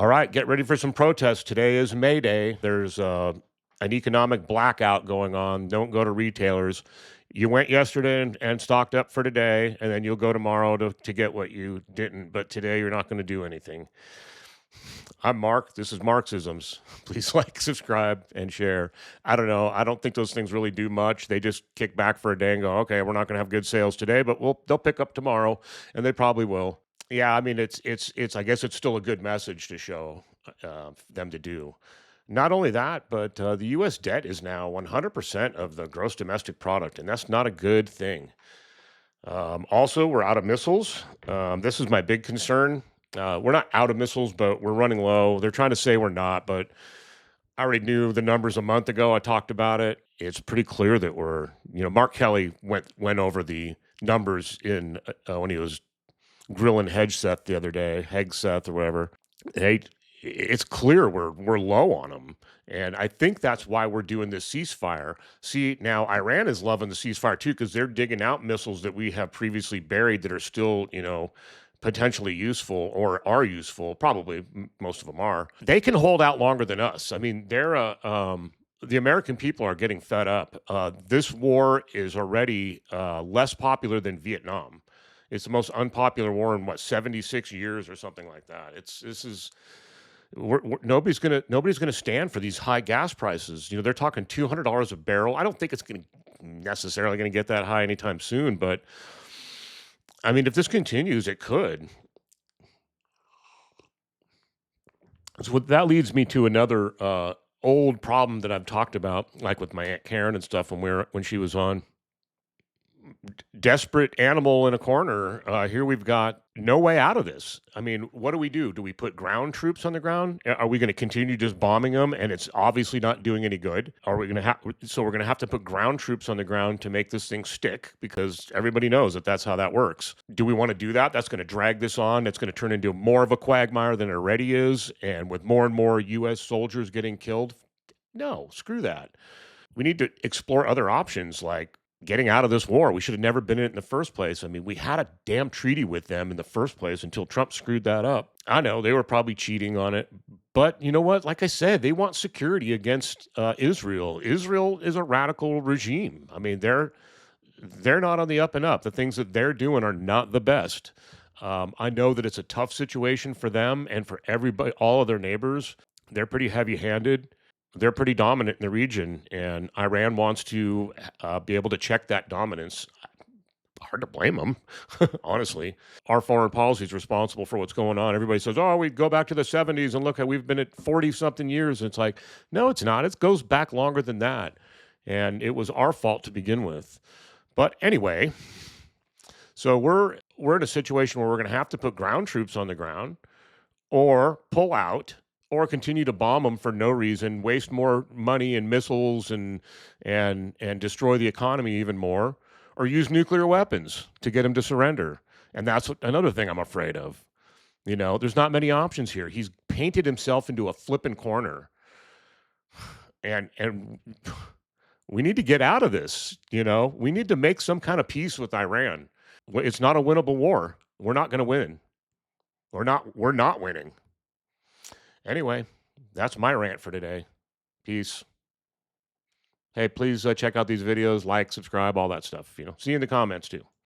All right, get ready for some protests. Today is May Day. There's an economic blackout going on. Don't go to retailers. You went yesterday and stocked up for today, and then you'll go tomorrow to get what you didn't. But today you're not going to do anything. I'm Mark. This is Marxisms. Please like, subscribe, and share. I don't know. I don't think those things really do much. They just kick back for a day and go, okay, we're not going to have good sales today, but they'll pick up tomorrow, and they probably will. Yeah, I mean, it's. I guess it's still a good message to show them to do. Not only that, but the U.S. debt is now 100% of the gross domestic product, and that's not a good thing. Also, we're out of missiles. This is my big concern. We're not out of missiles, but we're running low. They're trying to say we're not, but I already knew the numbers a month ago. I talked about it. It's pretty clear that Mark Kelly went over the numbers in when he was grilling Hegseth the other day, Hegseth or whatever. It's clear we're low on them. And I think that's why we're doing this ceasefire. See, now Iran is loving the ceasefire too, because they're digging out missiles that we have previously buried that are still, potentially useful or are useful. Probably most of them are. They can hold out longer than us. I mean, the American people are getting fed up. This war is already less popular than Vietnam. It's the most unpopular war in 76 years or something like that. Nobody's gonna stand for these high gas prices. They're talking $200 a barrel. I don't think it's necessarily gonna get that high anytime soon, but I mean, if this continues, it could. So that leads me to another old problem that I've talked about, like with my Aunt Karen and stuff when she was on. Desperate animal in a corner. Here we've got no way out of this. I mean, what do? Do we put ground troops on the ground? Are we going to continue just bombing them, and it's obviously not doing any good? Are we going to have? So we're going to have to put ground troops on the ground to make this thing stick, because everybody knows that that's how that works. Do we want to do that? That's going to drag this on. It's going to turn into more of a quagmire than it already is, and with more and more U.S. soldiers getting killed. No, screw that. We need to explore other options like getting out of this war. We should have never been in it in the first place. I mean, we had a damn treaty with them in the first place until Trump screwed that up. I know they were probably cheating on it, but you know what? Like I said, they want security against Israel. Israel is a radical regime. I mean, they're not on the up and up. The things that they're doing are not the best. I know that it's a tough situation for them and for everybody, all of their neighbors. They're pretty heavy-handed. They're pretty dominant in the region, and Iran wants to be able to check that dominance. Hard to blame them, honestly. Our foreign policy is responsible for what's going on. Everybody says, oh, we go back to the 70s and look how we've been at 40-something years. And it's like, no, it's not. It goes back longer than that. And it was our fault to begin with. But anyway, so we're in a situation where we're going to have to put ground troops on the ground or pull out, or continue to bomb them for no reason, waste more money in missiles and destroy the economy even more, or use nuclear weapons to get them to surrender. And that's another thing I'm afraid of. There's not many options here. He's painted himself into a flipping corner. And we need to get out of this. We need to make some kind of peace with Iran. It's not a winnable war. We're not going to win. We're not winning. Anyway, that's my rant for today. Peace. Hey, please check out these videos, like, subscribe, all that stuff. See you in the comments too.